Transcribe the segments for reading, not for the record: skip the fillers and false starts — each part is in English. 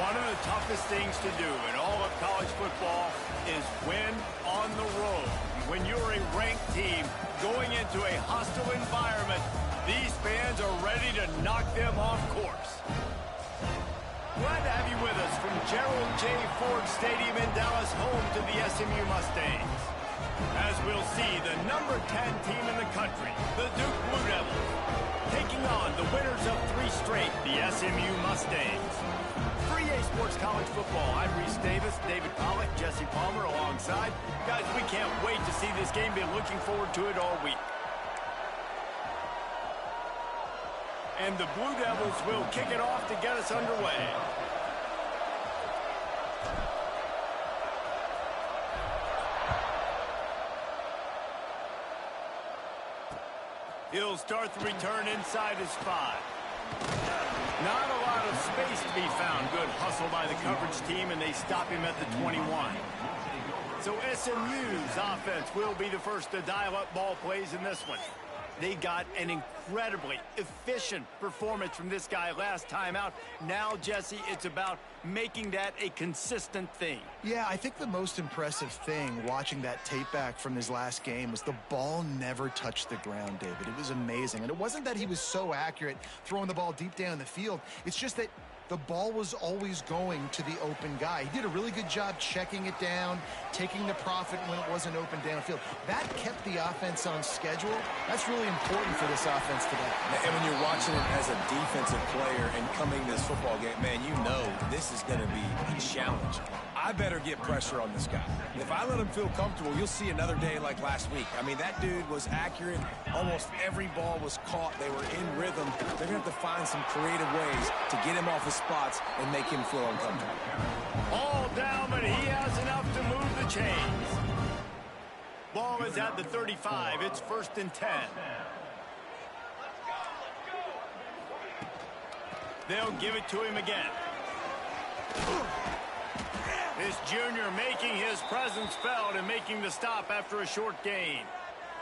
One of the toughest things to do in all of college football is win on the road. When you're a ranked team going into a hostile environment, these fans are ready to knock them off course. Glad to have you with us from Gerald J. Ford Stadium in Dallas, home to the SMU Mustangs. As we'll see, the number 10 team in the country, the Duke Blue Devils, taking on the winners of 3 straight, the SMU Mustangs. For EA Sports College Football, I'm Reese Davis, David Pollack, Jesse Palmer alongside. Guys, we can't wait to see this game. Been looking forward to it all week. And the Blue Devils will kick it off to get us underway. He'll start the return inside his 5. Not a lot of space to be found. Good hustle by the coverage team, and they stop him at the 21. So SMU's offense will be the first to dial up ball plays in this one. They got an incredibly efficient performance from this guy last time out. Now, Jesse, it's about making that a consistent thing. Yeah, I think the most impressive thing watching that tape back from his last game was the ball never touched the ground, David. It was amazing. And it wasn't that he was so accurate throwing the ball deep down the field. It's just that the ball was always going to the open guy. He did a really good job checking it down, taking the profit when it wasn't open downfield. That kept the offense on schedule. That's really important for this offense today. And when you're watching him as a defensive player and coming to this football game, man, you know this is going to be a challenge. I better get pressure on this guy. If I let him feel comfortable, you'll see another day like last week. I mean, that dude was accurate. Almost every ball was caught. They were in rhythm. They're going to have to find some creative ways to get him off his spots and make him feel uncomfortable. All down, but he has enough to move the chains. Ball is at the 35. It's 1st and 10. They'll give it to him again. This junior making his presence felt and making the stop after a short gain.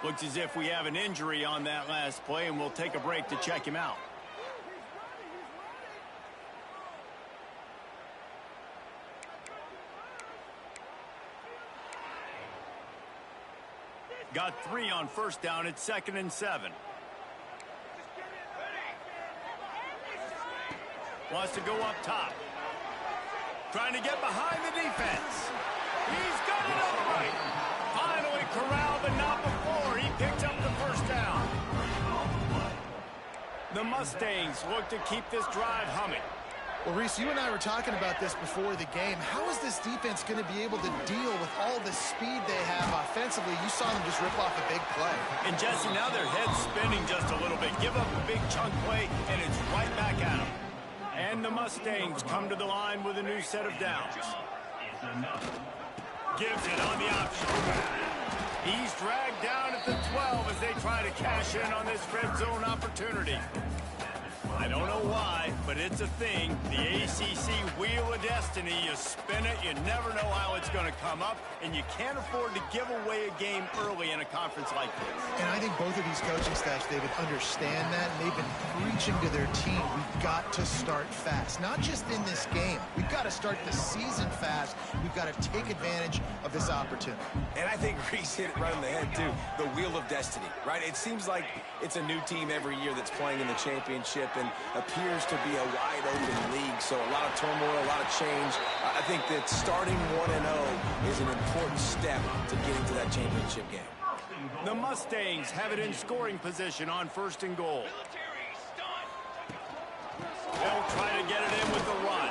Looks as if we have an injury on that last play, and we'll take a break to check him out. Got 3 on 1st down. It's 2nd and 7. Wants to go up top. Trying to get behind the defense. He's got it upright. Finally corralled, but not before. He picks up the 1st down. The Mustangs look to keep this drive humming. Well, Reese, you and I were talking about this before the game. How is this defense going to be able to deal with all the speed they have offensively? You saw them just rip off a big play. And, Jesse, now their head's spinning just a little bit. Give up a big chunk play, and it's right back at them. And the Mustangs come to the line with a new set of downs. Gives it on the option. He's dragged down at the 12 as they try to cash in on this red zone opportunity. I don't know why, but it's a thing. The ACC Wheel of Destiny, you spin it, you never know how it's going to come up, and you can't afford to give away a game early in a conference like this. And I think both of these coaching staffs, David, understand that, and they've been preaching to their team, we've got to start fast. Not just in this game. We've got to start the season fast. We've got to take advantage of this opportunity. And I think Reese hit it right on the head, too. The Wheel of Destiny, right? It seems like it's a new team every year that's playing in the championship and appears to be a wide-open league. So a lot of turmoil, a lot of change. I think that starting 1-0 is an important step to getting to that championship game. The Mustangs have it in scoring position on 1st and goal. They'll try to get it in with the run.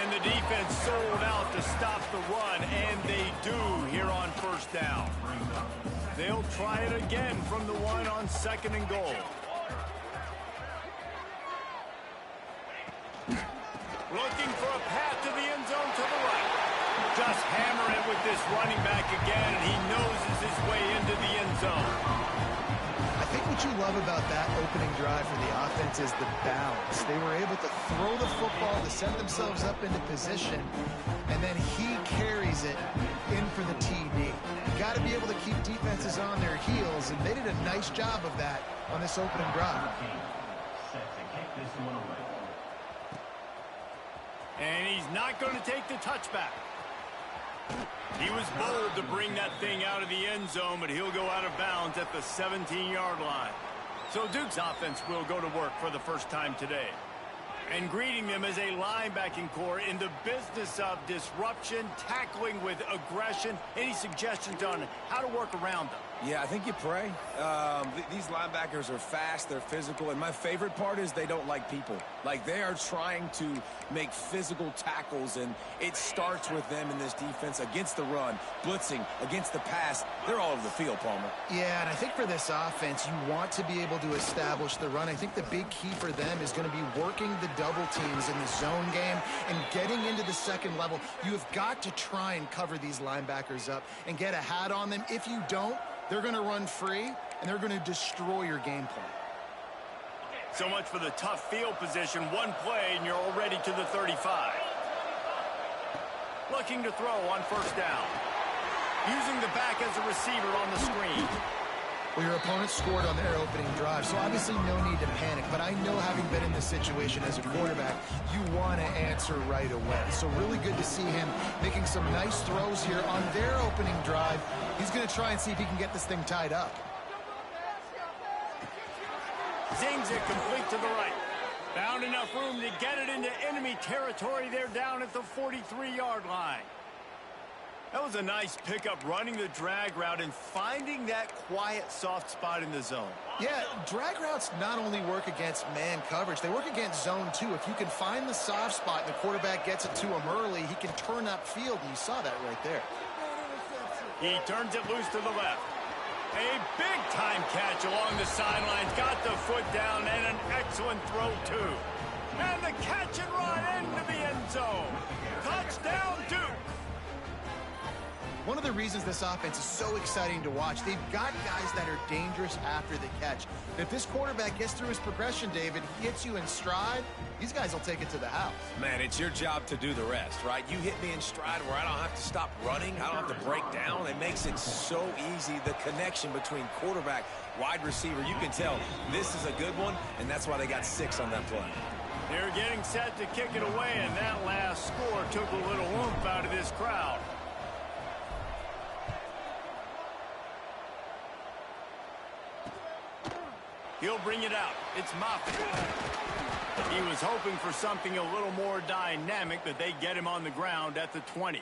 And the defense sold out to stop the run, and they do here on 1st down. They'll try it again from the 1 on 2nd and goal. Looking for a path to the end zone to the right. Just hammer it with this running back again, and he noses his way into the end zone. I think what you love about that opening drive for the offense is the balance. They were able to throw the football to set themselves up into position, and then he carries it in for the TD. You got to be able to keep defenses on their heels, and they did a nice job of that on this opening drive. And he's not going to take the touchback. He was bold to bring that thing out of the end zone, but he'll go out of bounds at the 17-yard line. So Duke's offense will go to work for the first time today. And greeting them as a linebacking core in the business of disruption, tackling with aggression. Any suggestions on how to work around them? Yeah, I think you pray. These linebackers are fast, they're physical, and my favorite part is they don't like people. Like, they are trying to make physical tackles, and it starts with them in this defense against the run, blitzing, against the pass. They're all over the field, Palmer. Yeah, and I think for this offense, you want to be able to establish the run. I think the big key for them is going to be working the double teams in the zone game and getting into the second level. You have got to try and cover these linebackers up and get a hat on them. If you don't, they're going to run free, and they're going to destroy your game plan. So much for the tough field position. One play, and you're already to the 35. Looking to throw on first down. Using the back as a receiver on the screen. Well, your opponent scored on their opening drive, so obviously no need to panic. But I know, having been in this situation as a quarterback, you want to answer right away. So really good to see him making some nice throws here on their opening drive. He's going to try and see if he can get this thing tied up. Zings it complete to the right. Found enough room to get it into enemy territory. They're down at the 43-yard line. That was a nice pickup, running the drag route and finding that quiet, soft spot in the zone. Yeah, drag routes not only work against man coverage, they work against zone too. If you can find the soft spot and the quarterback gets it to him early, he can turn upfield, and you saw that right there. He turns it loose to the left. A big-time catch along the sidelines. Got the foot down, and an excellent throw, too. And the catch and run into the end zone. Touchdown, Duke. One of the reasons this offense is so exciting to watch, they've got guys that are dangerous after the catch. If this quarterback gets through his progression, David, he hits you in stride, these guys will take it to the house. Man, it's your job to do the rest, right? You hit me in stride where I don't have to stop running. I don't have to break down. It makes it so easy, the connection between quarterback, wide receiver. You can tell this is a good one, and that's why they got 6 on that play. They're getting set to kick it away, and that last score took a little oomph out of this crowd. He'll bring it out. It's Moffitt. He was hoping for something a little more dynamic, but they get him on the ground at the 20.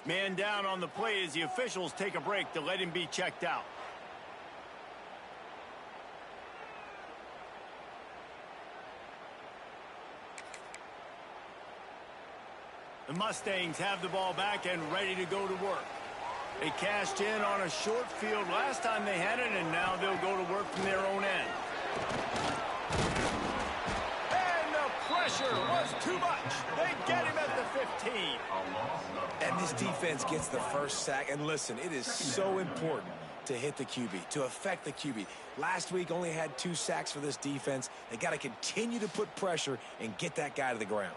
Man down on the play as the officials take a break to let him be checked out. The Mustangs have the ball back and ready to go to work. They cashed in on a short field last time they had it, and now they'll go to work from their own end. And the pressure was too much. They get him at the 15. And this defense gets the first sack. And listen, it is so important to hit the QB, to affect the QB. Last week only had 2 sacks for this defense. They got to continue to put pressure and get that guy to the ground.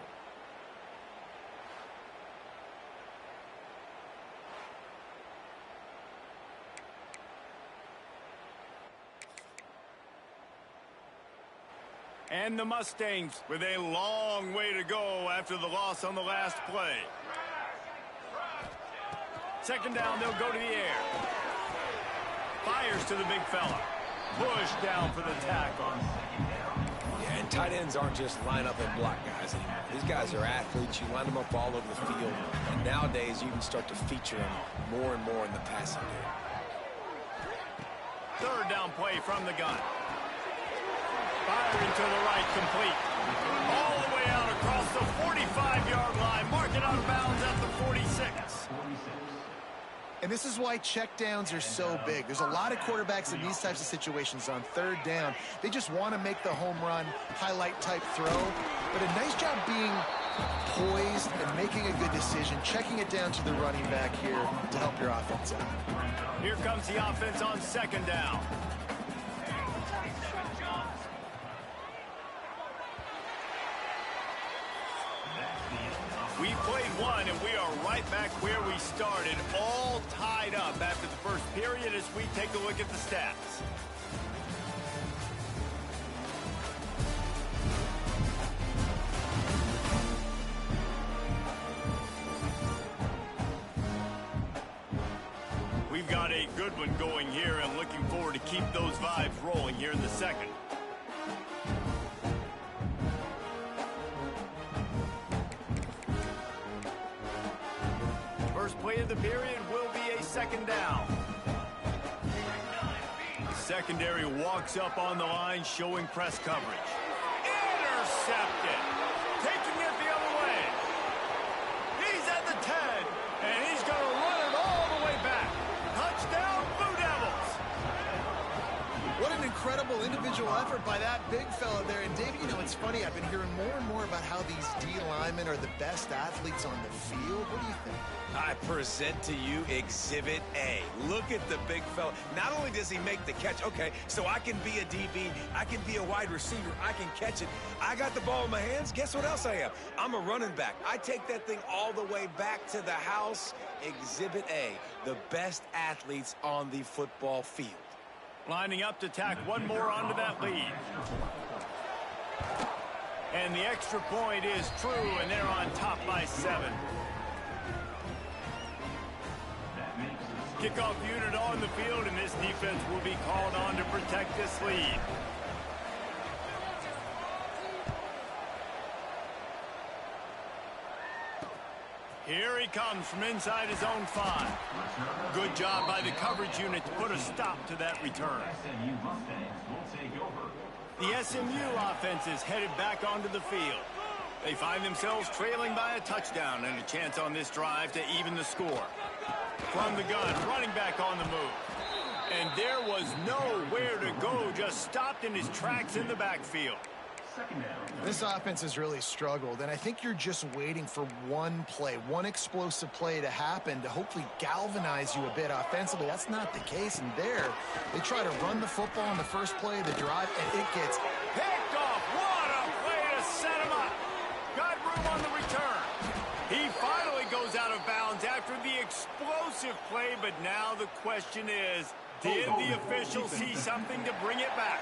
And the Mustangs with a long way to go after the loss on the last play. Second down, they'll go to the air. Fires to the big fella. Push down for the tackle. Yeah, and tight ends aren't just line up and block guys anymore. These guys are athletes. You line them up all over the field. And nowadays, you can start to feature them more and more in the passing game. Third down play from the gun. Firing to the right, complete. All the way out across the 45-yard line. Mark it out of bounds at the 46. And this is why checkdowns are so big. There's a lot of quarterbacks in these types of situations on third down. They just want to make the home run, highlight type throw. But a nice job being poised and making a good decision, checking it down to the running back here to help your offense out. Here comes the offense on second down. We played one, and we are right back where we started, all tied up after the first period as we take a look at the stats. good one going here, and looking forward to keep those vibes rolling here in the second. First play of the period will be a second down. Secondary walks up on the line, showing press coverage. Intercepted. Taking it the other way. He's at the 10, and he's going to run it all the way back. Touchdown, Blue Devils. What an incredible individual effort by that big fella there. And, David, you know, it's funny. I've been hearing more and more about how these D linemen are the best athletes on the field. What do you think? I present to you Exhibit A. Look at the big fella. Not only does he make the catch, okay, so I can be a DB, I can be a wide receiver, I can catch it. I got the ball in my hands. Guess what else I am? I'm a running back. I take that thing all the way back to the house. Exhibit A, the best athletes on the football field. Lining up to tack one more onto that lead. And the extra point is true, and they're on top by 7. Kickoff unit on the field, and this defense will be called on to protect this lead. Here he comes from inside his own 5. Good job by the coverage unit to put a stop to that return. The SMU offense is headed back onto the field. They find themselves trailing by a touchdown and a chance on this drive to even the score. From the gun, running back on the move. And there was nowhere to go, just stopped in his tracks in the backfield. This offense has really struggled, and I think you're just waiting for one play, one explosive play to happen to hopefully galvanize you a bit offensively. That's not the case, and there, they try to run the football on the first play of the drive, and it gets picked off. What a play to set him up. Got room on the return. He finally goes out of bounds after the explosive play, but now the question is, did the official see something to bring it back?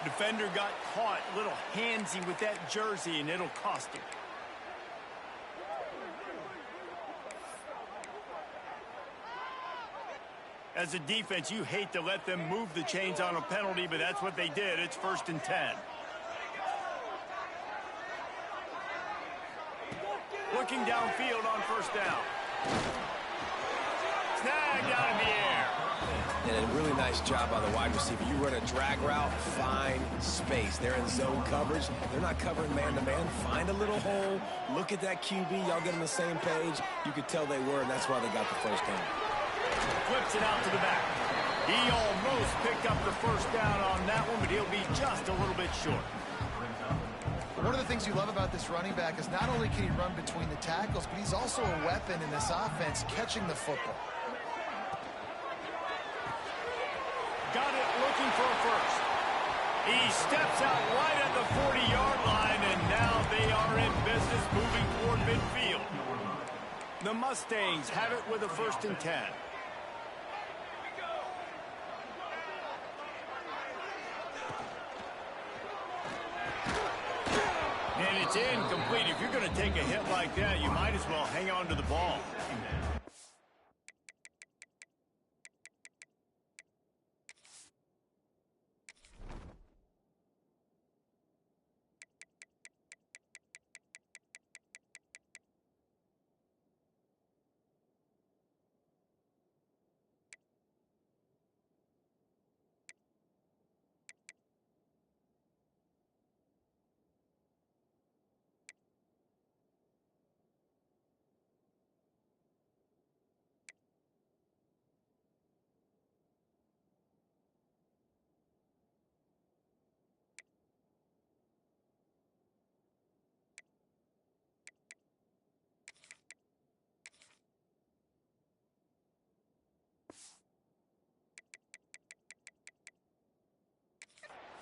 Defender got caught a little handsy with that jersey, and it'll cost him. As a defense, you hate to let them move the chains on a penalty, but that's what they did. It's 1st and 10. Looking downfield on 1st down. Snagged out of the air. And a really nice job by the wide receiver. You run a drag route, find space. They're in zone coverage. They're not covering man-to-man. Find a little hole. Look at that QB. Y'all get on the same page. You could tell they were, and that's why they got the 1st down. Flips it out to the back. He almost picked up the 1st down on that one, but he'll be just a little bit short. One of the things you love about this running back is not only can he run between the tackles, but he's also a weapon in this offense catching the football. Got it looking for a 1st. He steps out right at the 40-yard line, and now they are in business moving toward midfield. The Mustangs have it with a 1st and 10. And it's incomplete. If you're going to take a hit like that, you might as well hang on to the ball.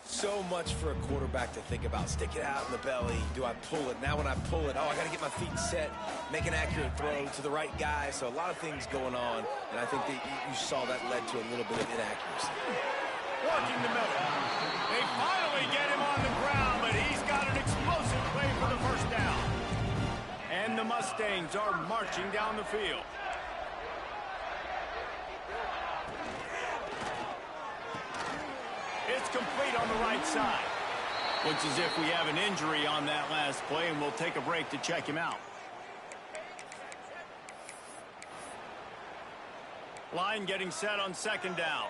So much for a quarterback to think about. Stick it out in the belly. Do I pull it? Now when I pull it, I got to get my feet set, make an accurate throw to the right guy. So a lot of things going on, and I think that you saw that led to a little bit of inaccuracy. Working the middle. They finally get him on the ground, but he's got an explosive play for the 1st down. And the Mustangs are marching down the field. complete on the right side. Looks as if we have an injury on that last play, and we'll take a break to check him out. Line getting set on second down.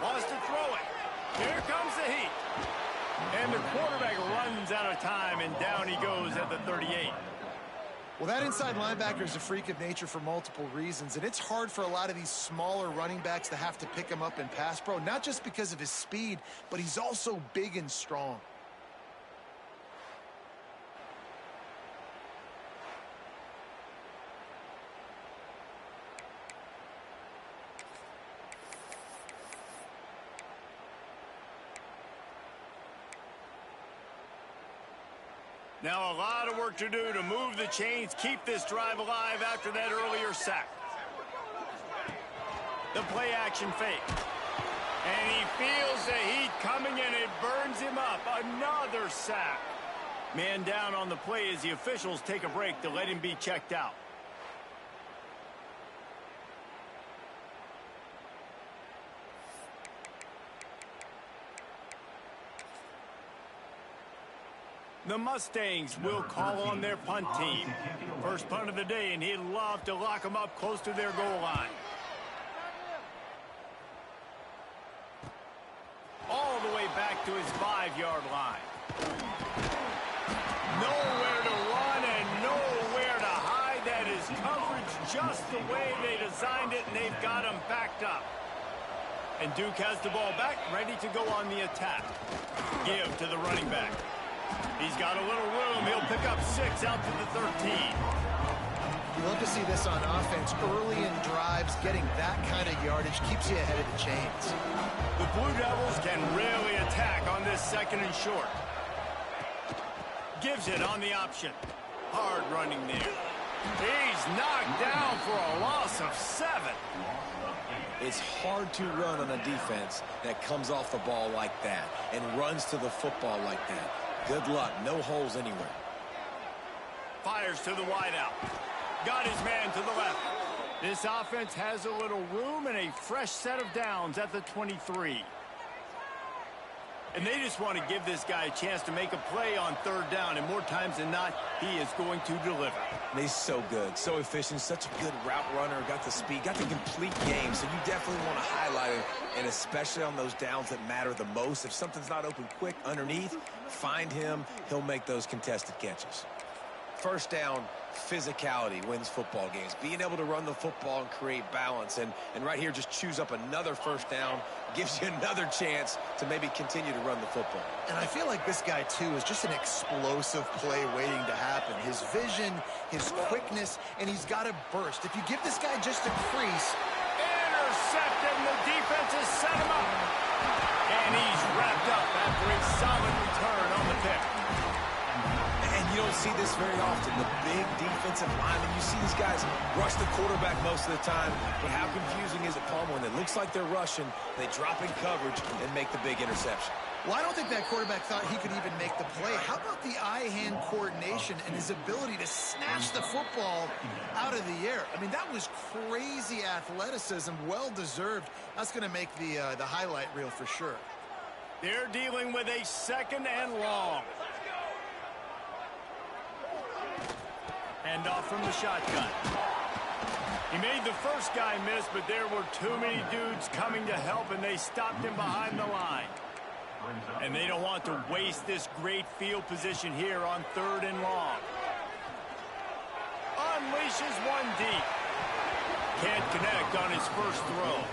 Wants to throw it. Here comes the heat. And the quarterback runs out of time, and down he goes at the 38. Well, that inside linebacker is a freak of nature for multiple reasons, and it's hard for a lot of these smaller running backs to have to pick him up in pass pro, not just because of his speed, but he's also big and strong. Now a lot of work to do to move the chains, keep this drive alive after that earlier sack. The play action fake. And he feels the heat coming and it burns him up. Another sack. Man down on the play as the officials take a break to let him be checked out. The Mustangs will call on their punt team. First punt of the day, and he'd love to lock them up close to their goal line. All the way back to his 5-yard line. Nowhere to run and nowhere to hide. That is coverage just the way they designed it, and they've got him backed up. And Duke has the ball back, ready to go on the attack. Give to the running back. He's got a little room. He'll pick up 6 out to the 13. You love to see this on offense. Early in drives, getting that kind of yardage keeps you ahead of the chains. The Blue Devils can really attack on this second and short. Gives it on the option. Hard running there. He's knocked down for a loss of 7. It's hard to run on a defense that comes off the ball like that and runs to the football like that. Good luck. No holes anywhere. Fires to the wideout. Got his man to the left. This offense has a little room and a fresh set of downs at the 23. And they just want to give this guy a chance to make a play on third down, and more times than not, he is going to deliver. And he's so good, so efficient, such a good route runner, got the speed, got the complete game, so you definitely want to highlight it, and especially on those downs that matter the most. If something's not open quick underneath, find him, he'll make those contested catches. First down, physicality wins football games. Being able to run the football and create balance. And right here, just choose up another first down. Gives you another chance to maybe continue to run the football. And I feel like this guy, too, is just an explosive play waiting to happen. His vision, his quickness, and he's got a burst. If you give this guy just a crease. Intercepted, and the defense has set him up. And he's wrapped up after a solid return on the pick. And you don't see this very often. The big defensive linemen, you see these guys rush the quarterback most of the time, but how confusing is it, Palmer, when it looks like they're rushing, they drop in coverage and make the big interception? Well, I don't think that quarterback thought he could even make the play. How about the eye-hand coordination and his ability to snatch the football out of the air? I mean, that was crazy athleticism, well-deserved. That's going to make the highlight reel for sure. They're dealing with a second and long. Hand off from the shotgun. He made the first guy miss, but there were too many dudes coming to help, and they stopped him behind the line. And they don't want to waste this great field position here on third and long. Unleashes one deep. Can't connect on his first throw.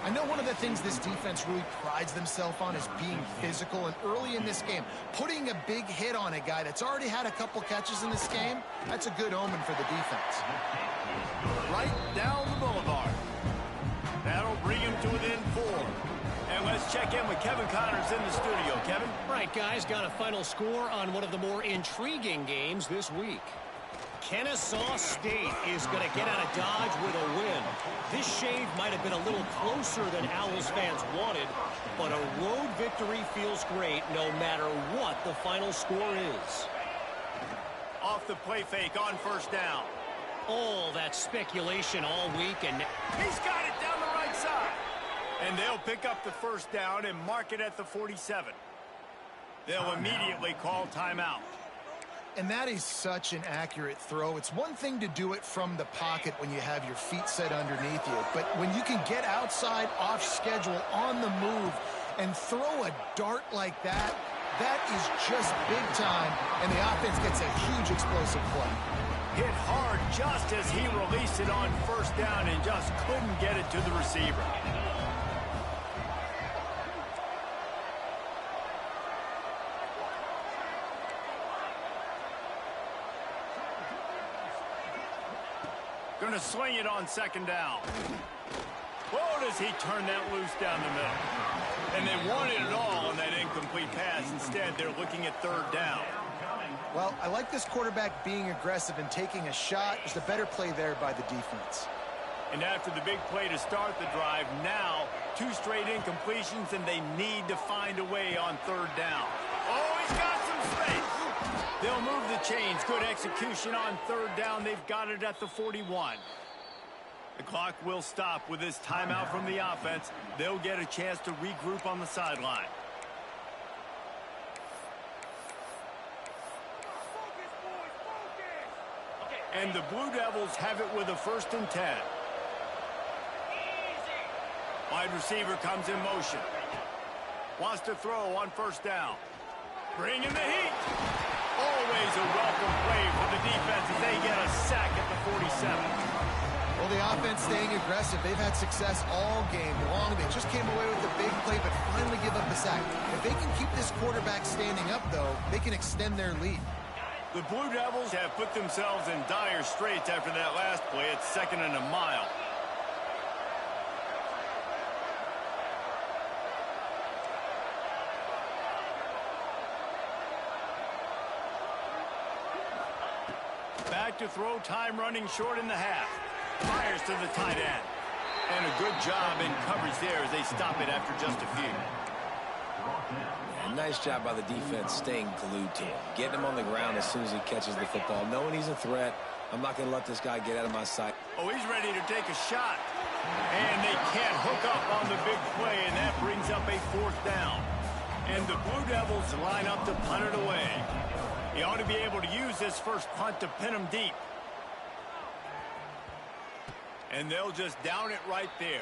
I know one of the things this defense really prides themselves on is being physical, and early in this game, putting a big hit on a guy that's already had a couple catches in this game, that's a good omen for the defense. Right down the boulevard. That'll bring him to within 4. And let's check in with Kevin Connors in the studio. Kevin? Right, guys, got a final score on one of the more intriguing games this week. Kennesaw State is going to get out of Dodge with a win. This shave might have been a little closer than Owls fans wanted, but a road victory feels great no matter what the final score is. Off the play fake on first down. All that speculation all week, and he's got it down the right side. And they'll pick up the first down and mark it at the 47. They'll immediately call timeout. And that is such an accurate throw. It's one thing to do it from the pocket when you have your feet set underneath you, but when you can get outside, off schedule, on the move, and throw a dart like that, that is just big time, and the offense gets a huge explosive play. Hit hard just as he released it on first down and just couldn't get it to the receiver. Going to sling it on second down. Oh, does he turn that loose down the middle? And they wanted it all on that incomplete pass. Instead, they're looking at third down. Well, I like this quarterback being aggressive and taking a shot. It's the better play there by the defense. And after the big play to start the drive, now 2 straight incompletions, and they need to find a way on third down. Oh, he's got some space. They'll move the chains. Good execution on third down. They've got it at the 41. The clock will stop with this timeout from the offense. They'll get a chance to regroup on the sideline. And the Blue Devils have it with a 1st and 10. Wide receiver comes in motion. Wants to throw on first down. Bring in the heat. Always a welcome play for the defense as they get a sack at the 47. Well, the offense staying aggressive. They've had success all game long. They just came away with a big play, but finally give up the sack. If they can keep this quarterback standing up, though, they can extend their lead. The Blue Devils have put themselves in dire straits after that last play. It's 2nd and a mile. Back to throw, time running short in the half. Fires to the tight end. And a good job in coverage there as they stop it after just a few. Yeah, nice job by the defense staying glued to him. Getting him on the ground as soon as he catches the football. Knowing he's a threat, I'm not going to let this guy get out of my sight. Oh, he's ready to take a shot. And they can't hook up on the big play, and that brings up a 4th down. And the Blue Devils line up to punt it away. He ought to be able to use this first punt to pin him deep. And they'll just down it right there.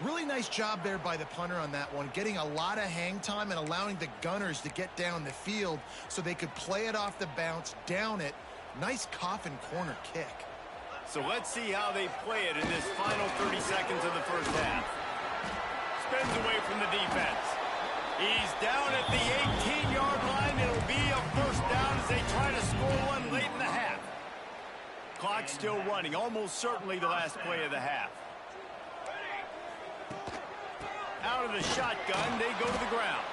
Really nice job there by the punter on that one, getting a lot of hang time and allowing the Gunners to get down the field so they could play it off the bounce, down it. Nice coffin corner kick. So let's see how they play it in this final 30 seconds of the first half. Spins away from the defense. He's down at the 18-yard line. It'll be a 1st down as they try to score one late in the half. Clock still running, almost certainly the last play of the half. Out of the shotgun, they go to the ground.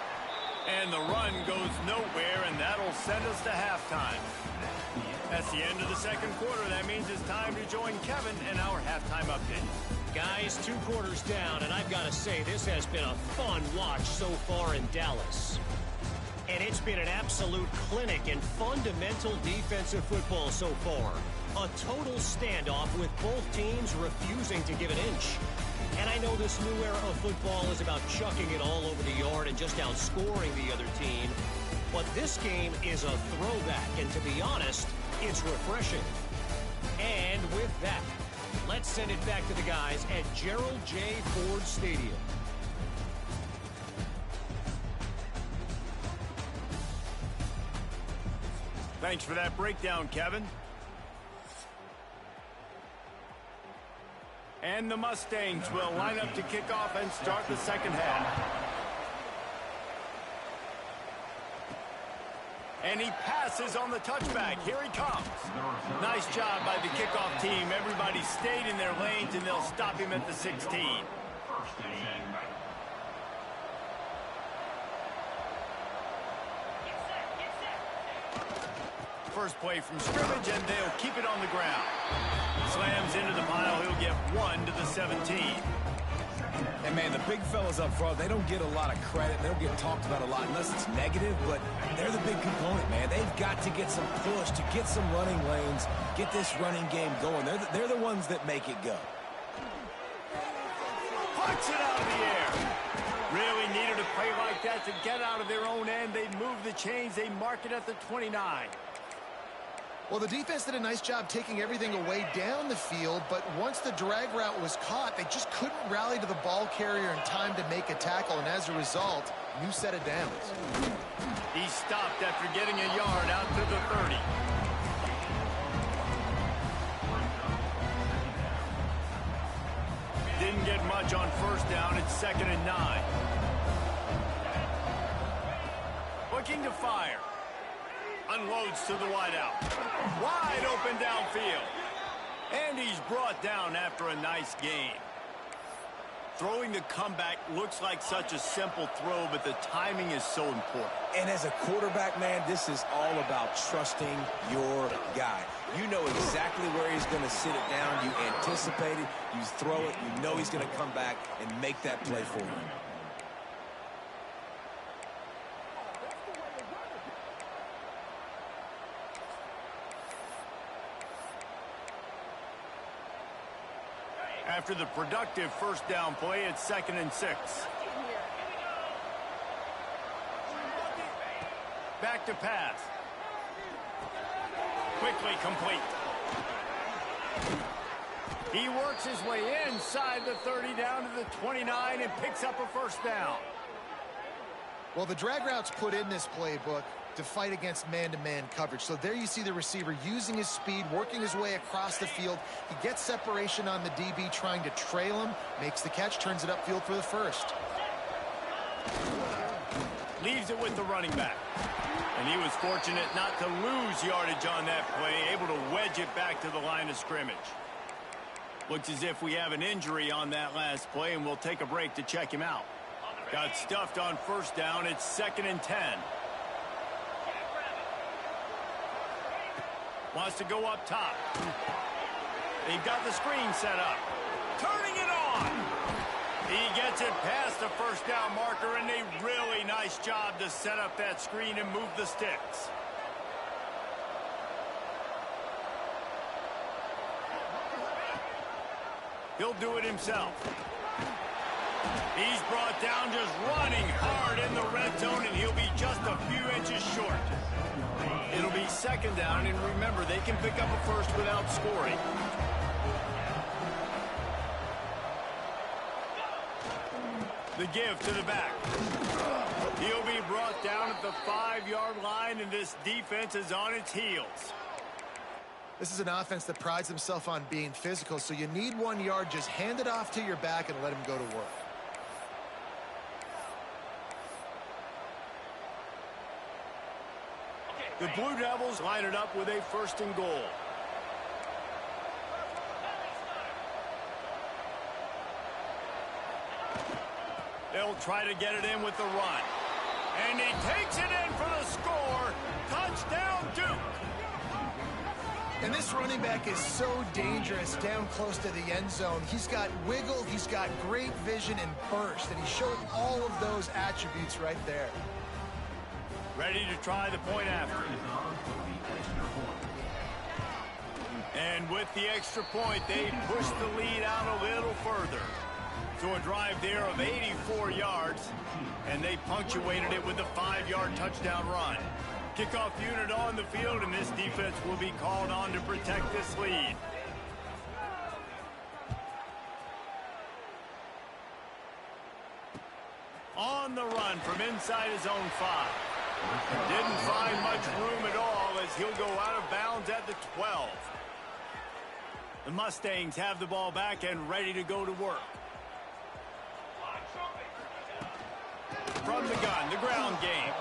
And the run goes nowhere, and that'll send us to halftime. That's the end of the 2nd quarter. That means it's time to join Kevin in our halftime update. guys, 2 quarters down, and I've got to say, this has been a fun watch so far in Dallas. And it's been an absolute clinic in fundamental defensive football so far. A total standoff with both teams refusing to give an inch. And I know this new era of football is about chucking it all over the yard and just outscoring the other team. But this game is a throwback, and to be honest, it's refreshing. And with that, let's send it back to the guys at Gerald J. Ford Stadium. Thanks for that breakdown, Kevin. And the Mustangs will line up to kick off and start the second half. And he passes on the touchback. Here he comes. Nice job by the kickoff team. Everybody stayed in their lanes, and they'll stop him at the 16. First play from scrimmage, and they'll keep it on the ground. Slams into the pile. He'll get 1 to the 17. And Man, the big fellas up front, they don't get a lot of credit. They don't get talked about a lot unless it's negative, but they're the big component, man. They've got to get some push, to get some running lanes, get this running game going. They're the ones that make it go. Punch it out of the air. Really needed a play like that to get out of their own end. They move the chains. They mark it at the 29. Well, the defense did a nice job taking everything away down the field, but once the drag route was caught, they just couldn't rally to the ball carrier in time to make a tackle, and as a result, new set of downs. He stopped after getting a yard out to the 30. Didn't get much on first down. It's 2nd and 9. Looking to fire. Unloads to the wideout. Wide open downfield. And he's brought down after a nice gain. Throwing the comeback looks like such a simple throw, but the timing is so important. And as a quarterback, man, this is all about trusting your guy. You know exactly where he's going to sit it down. You anticipate it. You throw it. You know he's going to come back and make that play for you. After the productive first down play, it's 2nd and 6. Back to pass. Quickly complete. He works his way inside the 30 down to the 29 and picks up a first down. Well, the drag route's put in this playbook to fight against man-to-man coverage. So there you see the receiver using his speed, working his way across the field. He gets separation on the DB trying to trail him, makes the catch, turns it upfield for the first. Leaves it with the running back. And he was fortunate not to lose yardage on that play, able to wedge it back to the line of scrimmage. Looks as if we have an injury on that last play, and we'll take a break to check him out. Got stuffed on first down. It's 2nd and 10. Wants to go up top. They've got the screen set up. Turning it on. He gets it past the first down marker, and a really nice job to set up that screen and move the sticks. He'll do it himself. He's brought down just running hard in the red zone, and he'll be just a few inches short. It'll be 2nd down, and remember, they can pick up a first without scoring. The give to the back. He'll be brought down at the 5-yard line, and this defense is on its heels. This is an offense that prides himself on being physical, so you need 1 yard, just hand it off to your back and let him go to work. The Blue Devils line it up with a 1st and goal. They'll try to get it in with the run. And he takes it in for the score. Touchdown, Duke. And this running back is so dangerous down close to the end zone. He's got wiggle, he's got great vision and burst, and he showed all of those attributes right there. Ready to try the point after. And with the extra point, they push the lead out a little further. So a drive there of 84 yards, and they punctuated it with a 5-yard touchdown run. Kickoff unit on the field, and this defense will be called on to protect this lead. On the run from inside his own 5. Didn't find much room at all as he'll go out of bounds at the 12. The Mustangs have the ball back and ready to go to work. From the gun, the ground game.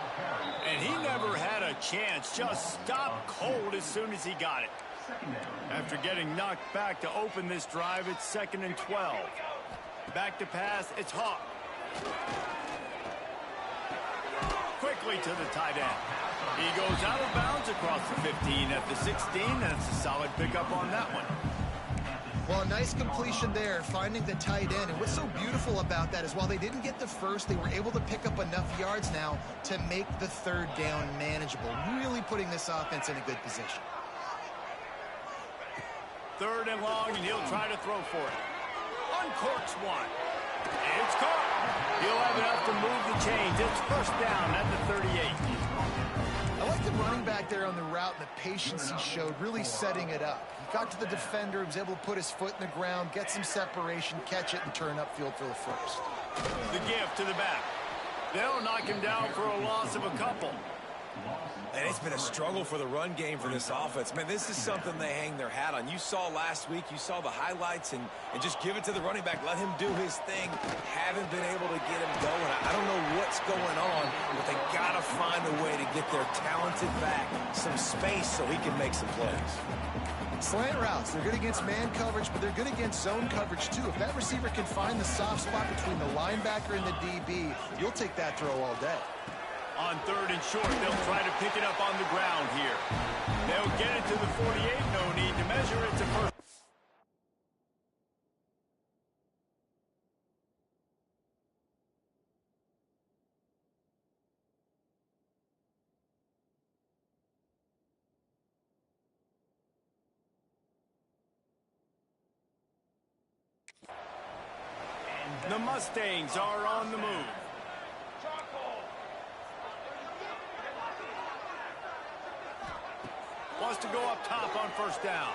And he never had a chance, just stopped cold as soon as he got it. After getting knocked back to open this drive, it's 2nd and 12. Back to pass, it's Hawk. Quickly to the tight end. He goes out of bounds across the 15 at the 16. That's a solid pickup on that one. Well, a nice completion there, finding the tight end. And what's so beautiful about that is while they didn't get the first, they were able to pick up enough yards now to make the third down manageable, really putting this offense in a good position. Third and long, and he'll try to throw for it. Uncorks one. It's caught. He'll have enough to move the chains. It's first down at the 38. I like the running back there on the route and the patience he showed, really setting it up. He got to the defender, was able to put his foot in the ground, get some separation, catch it, and turn upfield for the first. The gift to the back. They'll knock him down for a loss of a couple. And it's been a struggle for the run game for this offense. Man, this is something they hang their hat on. You saw last week, you saw the highlights, and just give it to the running back. Let him do his thing. Haven't been able to get him going. I don't know what's going on, but they got to find a way to get their talented back some space so he can make some plays. Slant routes, they're good against man coverage, but they're good against zone coverage too. If that receiver can find the soft spot between the linebacker and the DB, you'll take that throw all day. On third and short, they'll try to pick it up on the ground here. They'll get it to the 48. No need to measure it to first. The Mustangs are on the move. Wants to go up top on first down.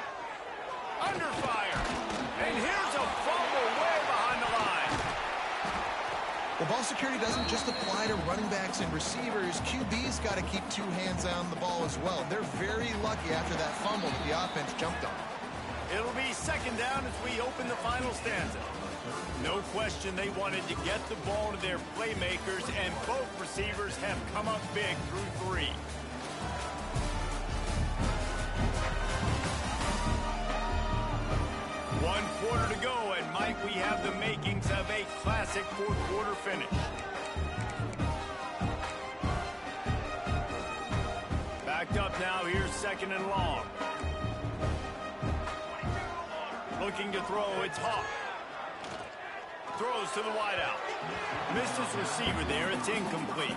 Under fire. And here's a fumble way behind the line. Well, ball security doesn't just apply to running backs and receivers. QB's got to keep two hands on the ball as well. They're very lucky after that fumble that the offense jumped on. It'll be second down as we open the final stanza. No question they wanted to get the ball to their playmakers, and both receivers have come up big through three. One quarter to go, and might we have the makings of a classic fourth quarter finish. Backed up now, here's second and long. Looking to throw, it's Hawk. Throws to the wideout. Missed his receiver there, it's incomplete.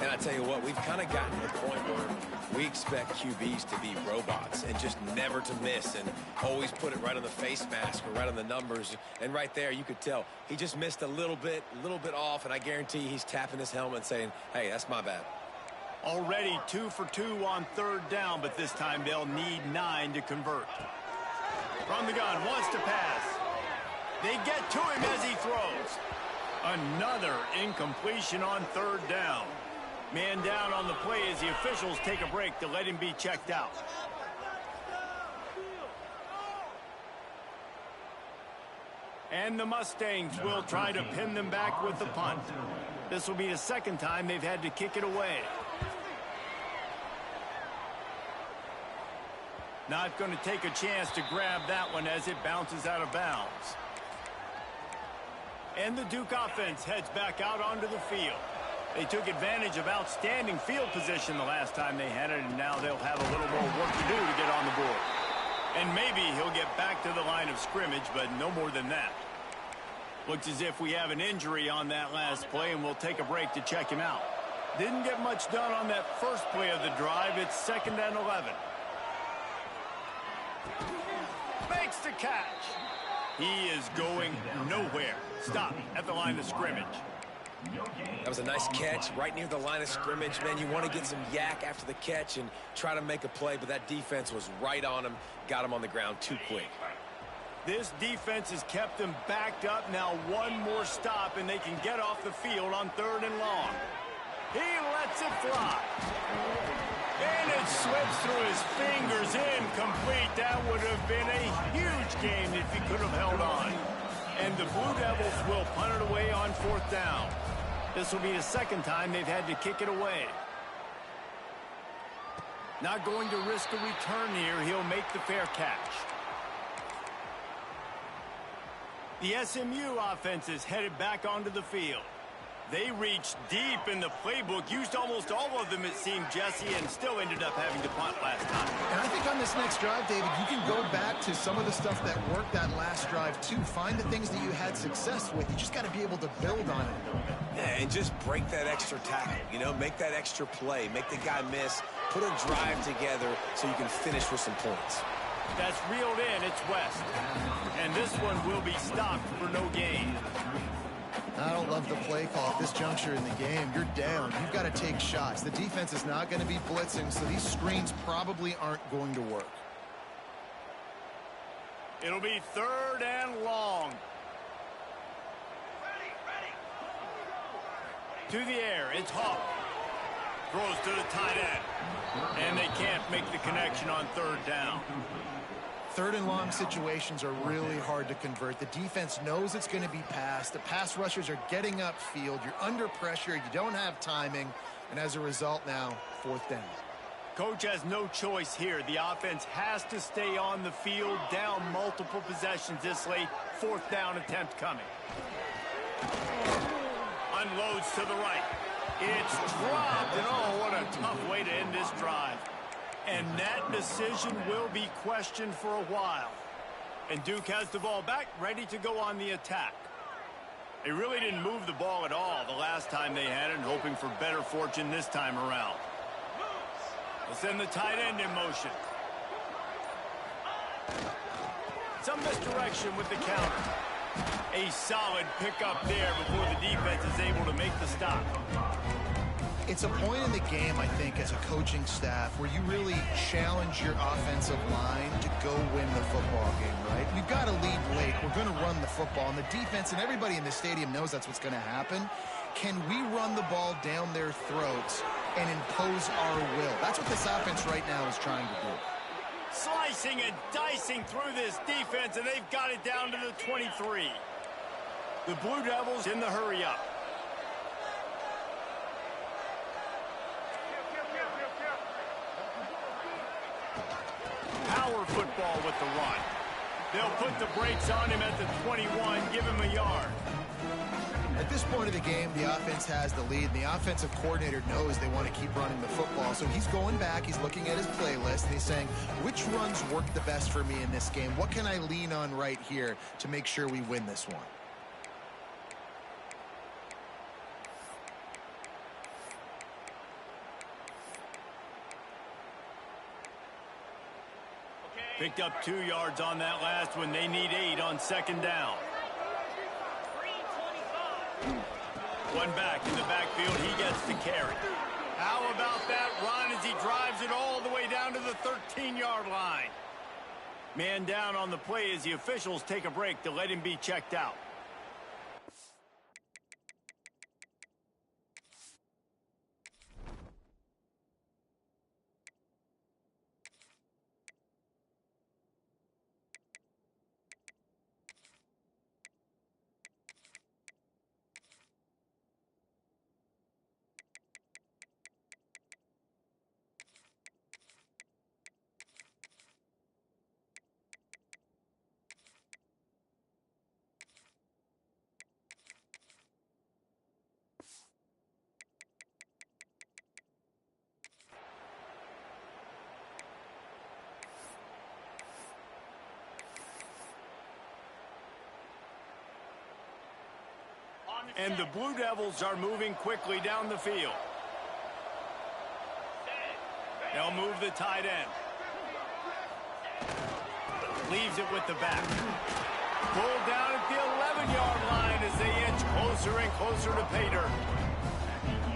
And I tell you what, we've kind of gotten to the point where we expect QBs to be robots and just never to miss and always put it right on the face mask or right on the numbers. And right there, you could tell he just missed a little bit off, and I guarantee he's tapping his helmet saying, hey, that's my bad. Already 2 for 2 on third down, but this time they'll need 9 to convert. From the gun, wants to pass. They get to him as he throws. Another incompletion on third down. Man down on the play as the officials take a break to let him be checked out. And the Mustangs will try to pin them back with the punt. This will be the second time they've had to kick it away. Not going to take a chance to grab that one as it bounces out of bounds. And the Duke offense heads back out onto the field. They took advantage of outstanding field position the last time they had it, and now they'll have a little more work to do to get on the board. And maybe he'll get back to the line of scrimmage, but no more than that. Looks as if we have an injury on that last play, and we'll take a break to check him out. Didn't get much done on that first play of the drive. It's second and 11. Makes the catch. He is going nowhere. Stop at the line of scrimmage. That was a nice catch right near the line of scrimmage. Man, you want to get some yak after the catch and try to make a play, but that defense was right on him, got him on the ground too quick. This defense has kept them backed up. Now one more stop, and they can get off the field on third and long. He lets it fly. And it slips through his fingers, incomplete. That would have been a huge game if he could have held on. And the Blue Devils will punt it away on fourth down. This will be the second time they've had to kick it away. Not going to risk a return here. He'll make the fair catch. The SMU offense is headed back onto the field. They reached deep in the playbook, used almost all of them, it seemed, Jesse, and still ended up having to punt last time. And I think on this next drive, David, you can go back to some of the stuff that worked that last drive, too. Find the things that you had success with. You just got to be able to build on it a little bit. Yeah, and just break that extra tackle, you know, make that extra play, make the guy miss, put a drive together so you can finish with some points. That's reeled in, it's West. And this one will be stopped for no gain. I don't love the play call at this juncture in the game. You're down. You've got to take shots. The defense is not going to be blitzing, so these screens probably aren't going to work. It'll be 3rd and long. To the air, it's Hawk. Throws to the tight end. And they can't make the connection on 3rd down. 3rd and long situations are really hard to convert. The defense knows it's going to be passed. The pass rushers are getting upfield. You're under pressure. You don't have timing. And as a result now, 4th down. Coach has no choice here. The offense has to stay on the field, down multiple possessions this late. 4th down attempt coming. Unloads to the right. It's dropped, and oh, what a tough way to end this drive. And that decision will be questioned for a while. And Duke has the ball back, ready to go on the attack. They really didn't move the ball at all the last time they had it, and hoping for better fortune this time around. They'll send the tight end in motion. Some misdirection with the counter. A solid pickup there before the defense is able to make the stop. It's a point in the game, I think, as a coaching staff where you really challenge your offensive line to go win the football game, right? We've got a lead late. We're going to run the football, and the defense and everybody in the stadium knows that's what's going to happen. Can we run the ball down their throats and impose our will? That's what this offense right now is trying to do. Slicing and dicing through this defense, and they've got it down to the 23. The Blue Devils in the hurry up. Power football with the run. They'll put the brakes on him at the 21, give him a yard. At this point of the game, the offense has the lead, and the offensive coordinator knows they want to keep running the football. So he's going back, he's looking at his playlist, and he's saying, which runs work the best for me in this game? What can I lean on right here to make sure we win this one? Picked up 2 yards on that last one. They need 8 on 2nd down. One back in the backfield. He gets the carry. How about that run as he drives it all the way down to the 13-yard line? Man down on the play as the officials take a break to let him be checked out. And the Blue Devils are moving quickly down the field. They'll move the tight end. Leaves it with the back. Pulled down at the 11-yard line as they inch closer and closer to pay dirt.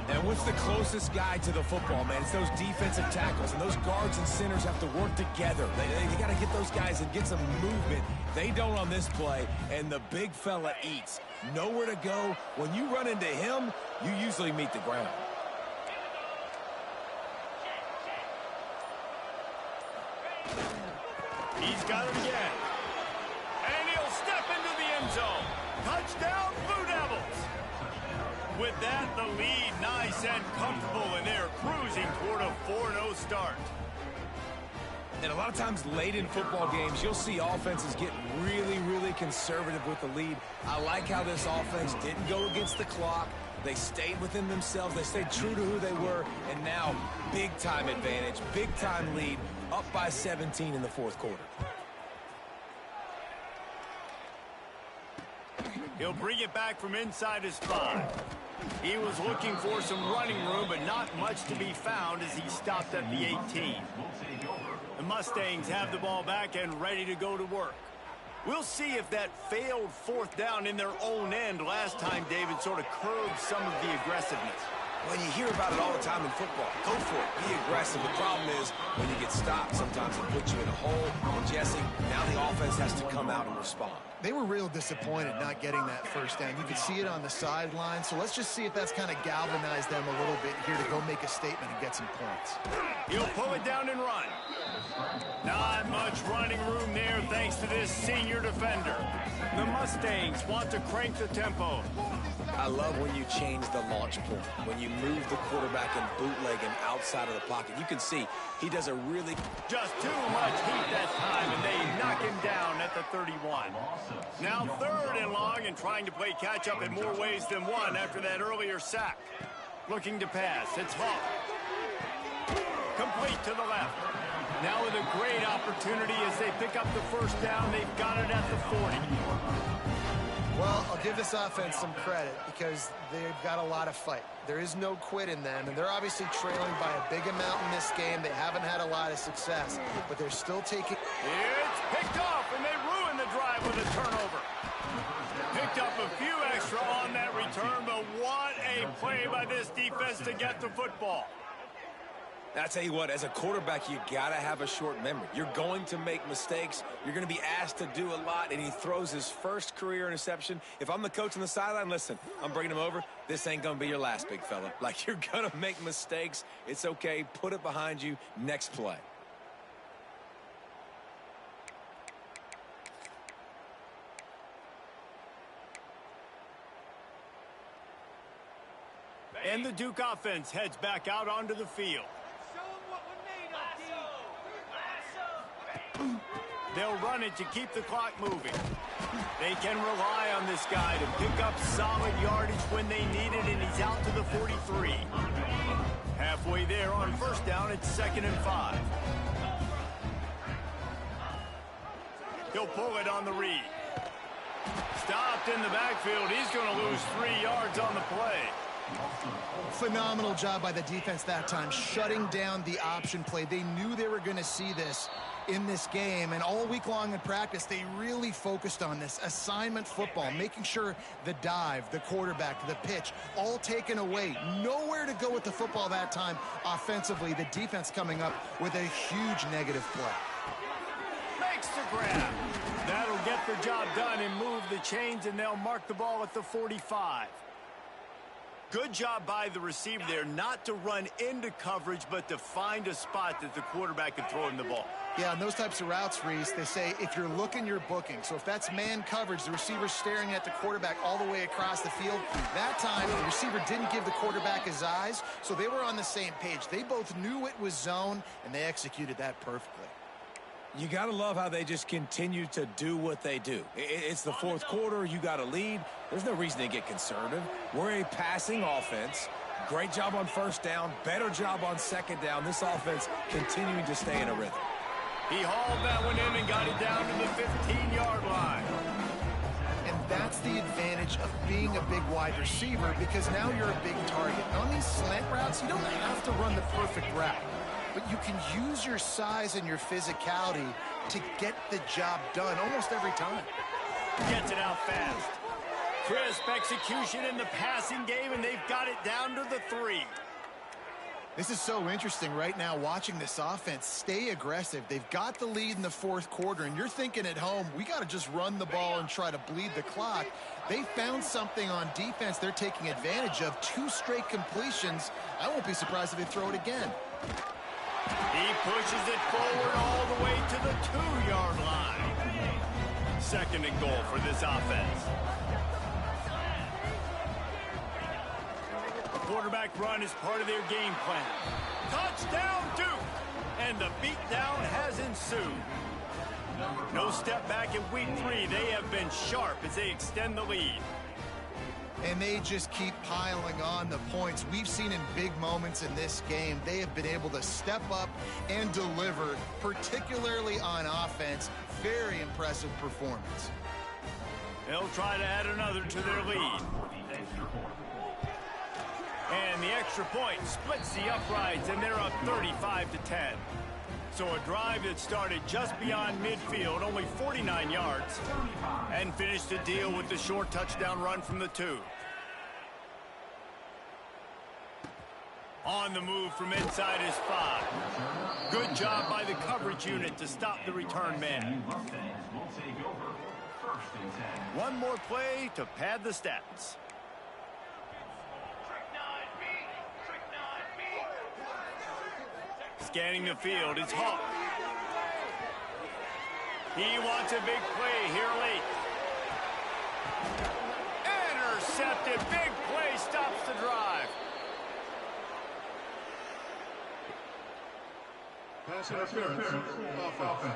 And what's the closest guy to the football, man? It's those defensive tackles, and those guards and centers have to work together. They got to get those guys and get some movement. They don't on this play, and the big fella eats. Nowhere to go. When you run into him, you usually meet the ground. He's got it again. And he'll step into the end zone. Touchdown, Blue Devils. With that, the lead nice and comfortable, and they're cruising toward a 4-0 start. And a lot of times late in football games, you'll see offenses get really, really conservative with the lead. I like how this offense didn't go against the clock. They stayed within themselves. They stayed true to who they were. And now, big-time advantage, big-time lead, up by 17 in the fourth quarter. He'll bring it back from inside his 5. He was looking for some running room, but not much to be found as he stopped at the 18. The Mustangs have the ball back and ready to go to work. We'll see if that failed fourth down in their own end last time, David, sort of curbed some of the aggressiveness. When you hear about it all the time in football, go for it. Be aggressive. The problem is when you get stopped, sometimes it puts you in a hole. And Jesse, now the offense has to come out and respond. They were real disappointed not getting that first down. You could see it on the sideline. So let's just see if that's kind of galvanized them a little bit here to go make a statement and get some points. He'll pull it down and run. Not much running room there thanks to this senior defender. The Mustangs want to crank the tempo. I love when you change the launch point, when you move the quarterback and bootleg him outside of the pocket. You can see he does a really... Just too much heat that time, and they knock him down at the 31. Now 3rd and long and trying to play catch-up in more ways than one after that earlier sack. Looking to pass. It's Hall. Complete to the left. Now with a great opportunity as they pick up the first down. They've got it at the 40. Well, I'll give this offense some credit because they've got a lot of fight. There is no quit in them, and they're obviously trailing by a big amount in this game. They haven't had a lot of success, but they're still taking... It's picked off, and they ruin the drive with a turnover. Picked up a few extra on that return, but what a play by this defense to get the football. I tell you what, as a quarterback, you got to have a short memory. You're going to make mistakes. You're going to be asked to do a lot, and he throws his first career interception. If I'm the coach on the sideline, listen, I'm bringing him over. This ain't going to be your last, big fella. Like, you're going to make mistakes. It's okay. Put it behind you. Next play. And the Duke offense heads back out onto the field. They'll run it to keep the clock moving. They can rely on this guy to pick up solid yardage when they need it, and he's out to the 43. Halfway there on first down, it's 2nd and 5. He'll pull it on the read. Stopped in the backfield. He's going to lose 3 yards on the play. Phenomenal job by the defense that time, shutting down the option play. They knew they were going to see this in this game, and all week long in practice, they really focused on this assignment football, making sure the dive, the quarterback, the pitch, all taken away. Nowhere to go with the football that time offensively. The defense coming up with a huge negative play. Makes the grab. That'll get the job done and move the chains, and they'll mark the ball at the 45. Good job by the receiver there, not to run into coverage, but to find a spot that the quarterback can throw him the ball. Yeah, on those types of routes, Reese, they say if you're looking, you're booking. So if that's man coverage, the receiver's staring at the quarterback all the way across the field. That time, the receiver didn't give the quarterback his eyes, so they were on the same page. They both knew it was zone, and they executed that perfectly. You got to love how they just continue to do what they do. It's the fourth quarter. You got a lead. There's no reason to get conservative. We're a passing offense. Great job on first down. Better job on second down. This offense continuing to stay in a rhythm. He hauled that one in and got it down to the 15-yard line. And that's the advantage of being a big wide receiver, because now you're a big target. And on these slant routes, you don't have to run the perfect route, but you can use your size and your physicality to get the job done almost every time. Gets it out fast. Crisp execution in the passing game, and they've got it down to the 3. This is so interesting right now, watching this offense stay aggressive. They've got the lead in the fourth quarter, and you're thinking at home, we got to just run the ball and try to bleed the clock. They found something on defense they're taking advantage of. 2 straight completions. I won't be surprised if they throw it again. He pushes it forward all the way to the 2-yard line. 2nd and goal for this offense. Quarterback run is part of their game plan. Touchdown, Duke! And the beatdown has ensued. No step back in week 3. They have been sharp as they extend the lead. And they just keep piling on the points. We've seen in big moments in this game, they have been able to step up and deliver, particularly on offense. Very impressive performance. They'll try to add another to their lead. And the extra point splits the uprights, and they're up 35-10. So a drive that started just beyond midfield, only 49 yards, and finished the deal with the short touchdown run from the 2. On the move from inside his 5. Good job by the coverage unit to stop the return man. One more play to pad the stats. Scanning the field, it's Hawk. He wants a big play here late. Intercepted. Big play stops the drive. Pass interference. Offense.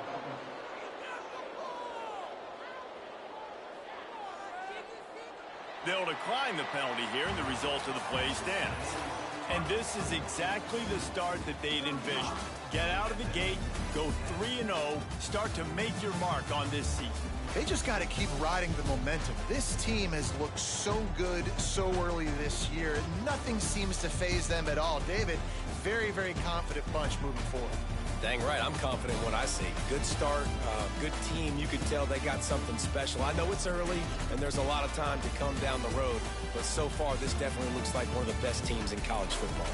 They'll decline the penalty here, and the result of the play stands. And this is exactly the start that they'd envisioned. Get out of the gate, go 3-0, start to make your mark on this season. They just got to keep riding the momentum. This team has looked so good so early this year. Nothing seems to faze them at all. David, very, very confident bunch moving forward. Dang right, I'm confident in what I see. Good start, good team. You could tell they got something special. I know it's early, and there's a lot of time to come down the road, but so far, this definitely looks like one of the best teams in college football.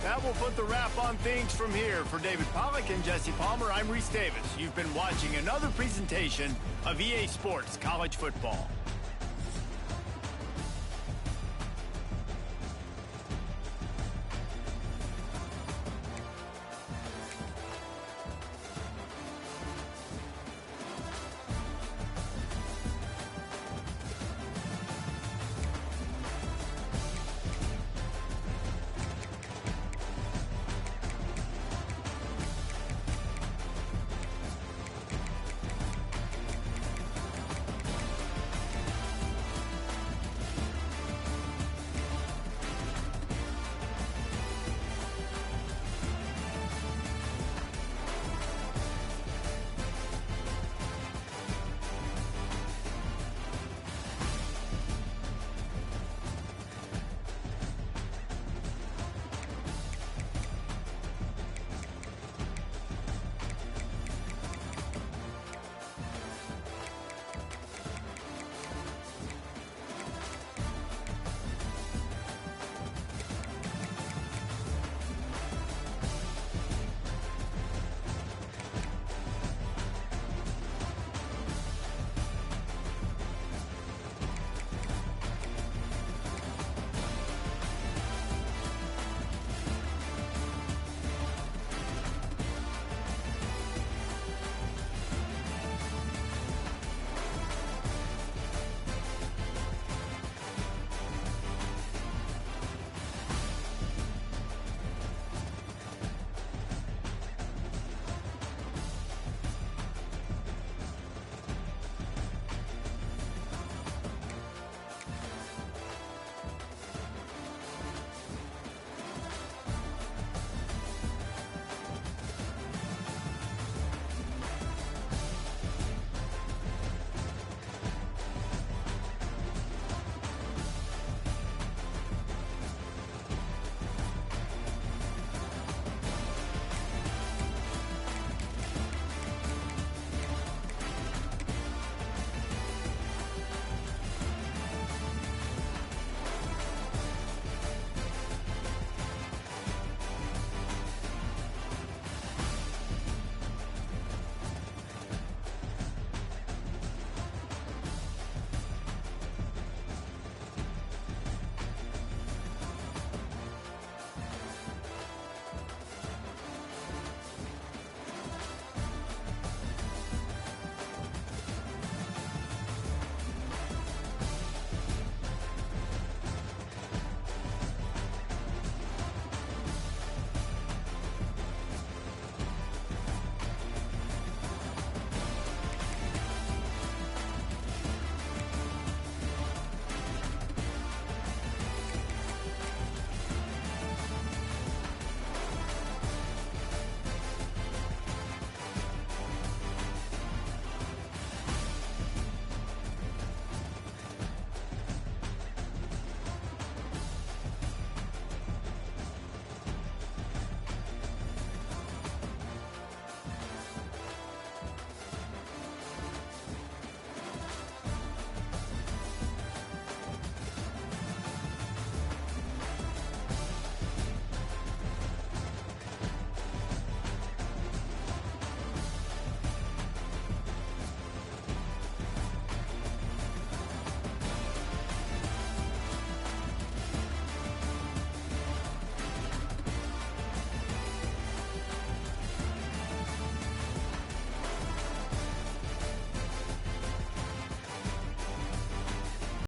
That will put the wrap on things from here. For David Pollack and Jesse Palmer, I'm Reese Davis. You've been watching another presentation of EA Sports College Football.